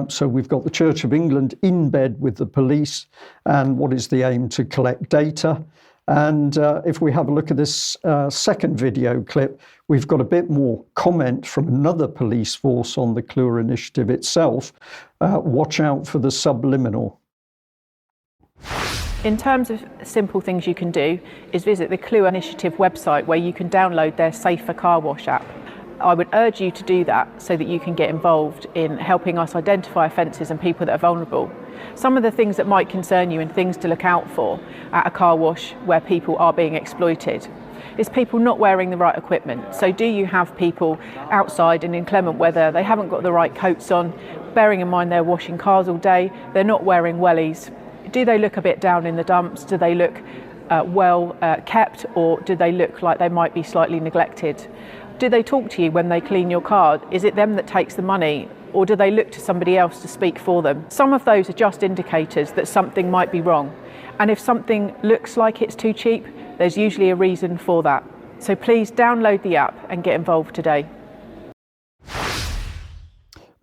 So we've got the Church of England in bed with the police, and what is the aim? To collect data. And if we have a look at this second video clip, we've got a bit more comment from another police force on the Cluer Initiative itself. Watch out for the subliminal. In terms of simple things you can do is visit the Cluer Initiative website, where you can download their Safer Car Wash app. I would urge you to do that so that you can get involved in helping us identify offences and people that are vulnerable. Some of the things that might concern you and things to look out for at a car wash where people are being exploited is people not wearing the right equipment. So do you have people outside in inclement weather, they haven't got the right coats on, bearing in mind they're washing cars all day, they're not wearing wellies. Do they look a bit down in the dumps? Do they look well kept, or do they look like they might be slightly neglected? Do they talk to you when they clean your car? Is it them that takes the money, or do they look to somebody else to speak for them? Some of those are just indicators that something might be wrong. And if something looks like it's too cheap, there's usually a reason for that. So please download the app and get involved today.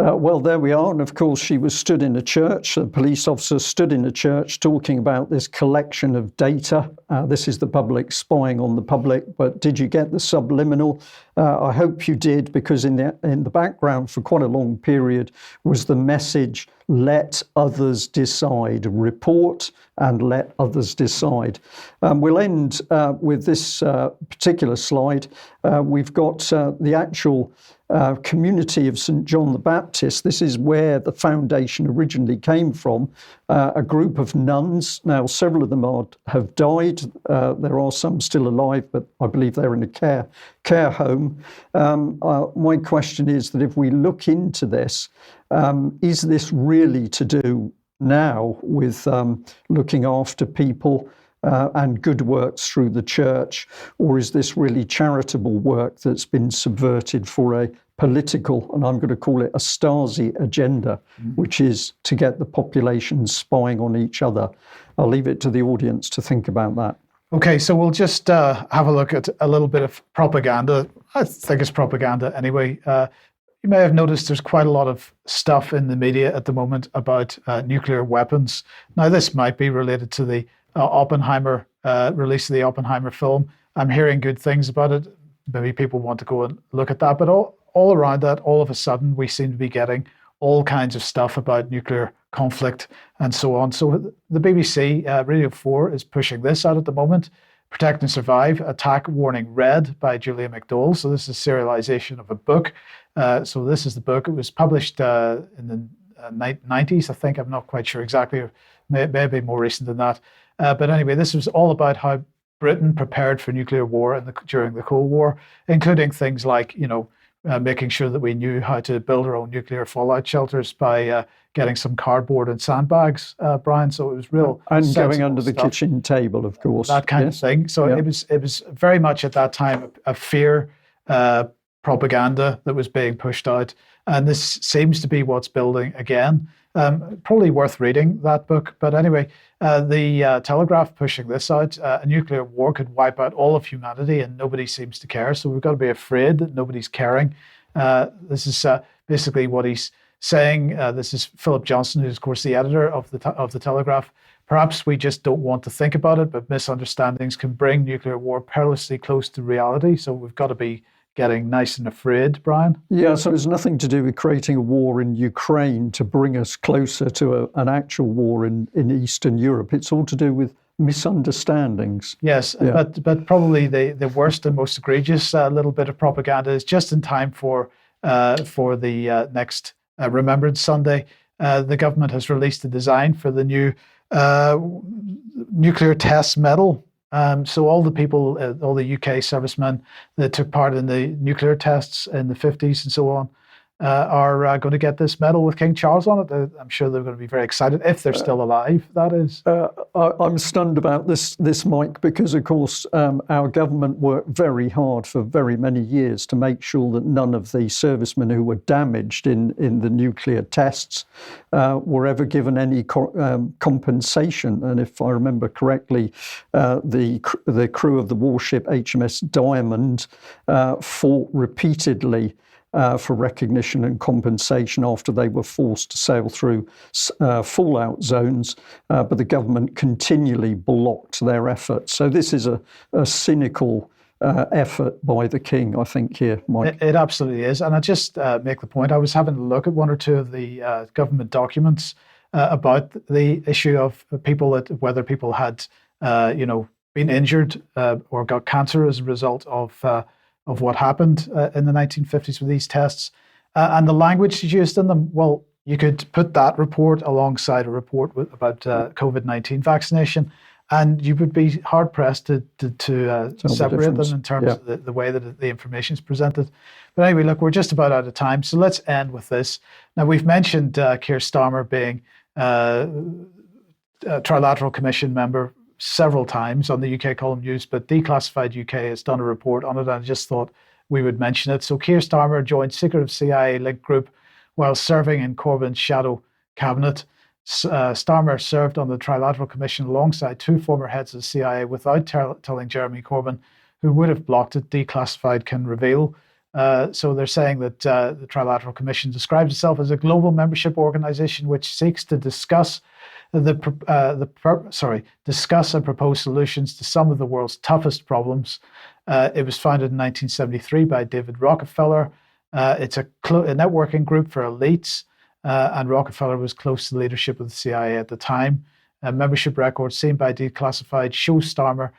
Well, there we are. And of course, she was stood in a church. A police officer stood in a church talking about this collection of data. This is the public spying on the public. But did you get the subliminal? I hope you did, because in the background for quite a long period was the message, let others decide. Report and let others decide. We'll end with this particular slide. We've got the actual community of St. John the Baptist. This is where the foundation originally came from, a group of nuns. Now, several of them have died. There are some still alive, but I believe they're in a care home. My question is that if we look into this, is this really to do now with looking after people and good works through the church, or is this really charitable work that's been subverted for a political, and I'm going to call it a Stasi agenda, which is to get the population spying on each other? I'll leave it to the audience to think about that. Okay, so we'll just have a look at a little bit of propaganda. I think it's propaganda anyway. You may have noticed there's quite a lot of stuff in the media at the moment about nuclear weapons. Now, this might be related to the Oppenheimer release of the Oppenheimer film. I'm hearing good things about it. Maybe people want to go and look at that. But all around that, all of a sudden, we seem to be getting all kinds of stuff about nuclear conflict and so on. So the BBC Radio 4 is pushing this out at the moment. Protect and Survive, Attack Warning Red by Julia McDowell. So this is serialization of a book. So this is the book. It was published in the 90s, I think. I'm not quite sure exactly. Maybe more recent than that. But anyway, this was all about how Britain prepared for nuclear war during the Cold War, including things like, making sure that we knew how to build our own nuclear fallout shelters by getting some cardboard and sandbags, Brian. So it was real. And going under the kitchen table, of course. That kind of thing. So it was very much at that time a fear propaganda that was being pushed out. And this seems to be what's building again. Probably worth reading that book. But anyway, the Telegraph pushing this out. A nuclear war could wipe out all of humanity and nobody seems to care. So we've got to be afraid that nobody's caring. This is basically what he's saying. This is Philip Johnson, who's of course the editor of the Telegraph. Perhaps we just don't want to think about it, but misunderstandings can bring nuclear war perilously close to reality. So we've got to be getting nice and afraid, Brian? Yeah, so it's nothing to do with creating a war in Ukraine to bring us closer to an actual war in Eastern Europe. It's all to do with misunderstandings. Yes, yeah. But probably the worst and most egregious little bit of propaganda is just in time for the next Remembrance Sunday. The government has released a design for the new nuclear test medal. So all the people, all the UK servicemen that took part in the nuclear tests in the 50s and so on, are going to get this medal with King Charles on it. I'm sure they're going to be very excited, if they're still alive, that is. I'm stunned about this, Mike, because, of course, our government worked very hard for very many years to make sure that none of the servicemen who were damaged in the nuclear tests were ever given any compensation. And if I remember correctly, the crew of the warship HMS Diamond fought repeatedly for recognition and compensation after they were forced to sail through fallout zones, but the government continually blocked their efforts. So this is a cynical effort by the King, I think, here, Mike. It absolutely is. And I just make the point, I was having a look at one or two of the government documents about the issue of people, whether people had been injured or got cancer as a result of what happened in the 1950s with these tests, and the language used in them. Well, you could put that report alongside a report about COVID-19 vaccination, and you would be hard-pressed to separate them in terms of the way that the information is presented. But anyway, look, we're just about out of time, so let's end with this. Now, we've mentioned Keir Starmer being a Trilateral Commission member several times on the UK Column News, but Declassified UK has done a report on it, and I just thought we would mention it. So Keir Starmer joined secretive CIA linked group while serving in Corbyn's shadow cabinet. Starmer served on the Trilateral Commission alongside two former heads of the CIA without telling Jeremy Corbyn, who would have blocked it, Declassified can reveal. So they're saying that the Trilateral Commission describes itself as a global membership organization which seeks to discuss discuss and propose solutions to some of the world's toughest problems. It was founded in 1973 by David Rockefeller. It's a networking group for elites, and Rockefeller was close to the leadership of the CIA at the time. Membership records seen by Declassified show Starmer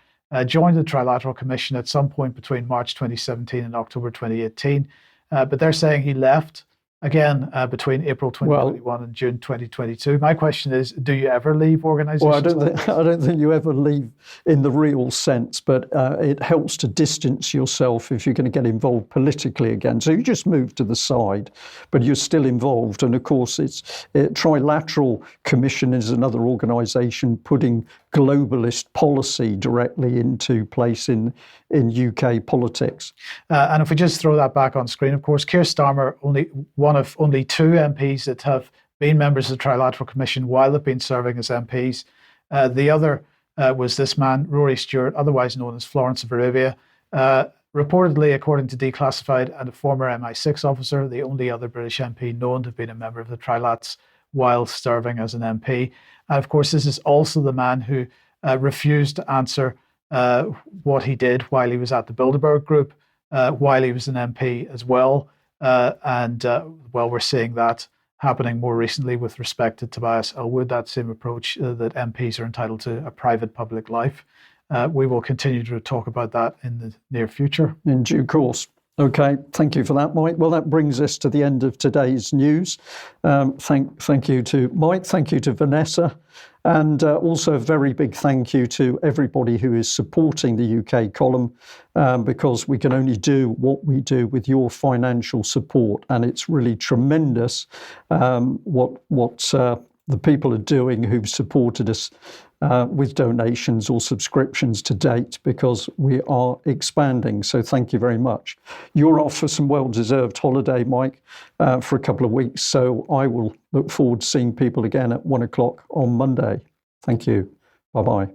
joined the Trilateral Commission at some point between March 2017 and October 2018. But they're saying he left again between April 2021 and June 2022. My question is, do you ever leave organizations? Well, I don't think you ever leave in the real sense, but it helps to distance yourself if you're going to get involved politically again. So you just move to the side, but you're still involved. And of course, Trilateral Commission is another organization putting globalist policy directly into place in UK politics. And if we just throw that back on screen, of course, Keir Starmer, one of only 2 MPs that have been members of the Trilateral Commission while they've been serving as MPs. The other was this man, Rory Stewart, otherwise known as Florence of Arabia. Reportedly, according to Declassified, and a former MI6 officer, the only other British MP known to have been a member of the Trilats while serving as an MP. And of course, this is also the man who refused to answer what he did while he was at the Bilderberg Group, while he was an MP as well. We're seeing that happening more recently with respect to Tobias Ellwood, that same approach that MPs are entitled to a private public life. We will continue to talk about that in the near future. In due course. Okay, thank you for that, Mike. Well, that brings us to the end of today's news. Thank you to Mike, thank you to Vanessa, and also a very big thank you to everybody who is supporting the UK column, because we can only do what we do with your financial support, and it's really tremendous what the people are doing who've supported us with donations or subscriptions to date, because we are expanding. So thank you very much. You're off for some well-deserved holiday, Mike, for a couple of weeks. So I will look forward to seeing people again at 1 o'clock on Monday. Thank you. Bye-bye.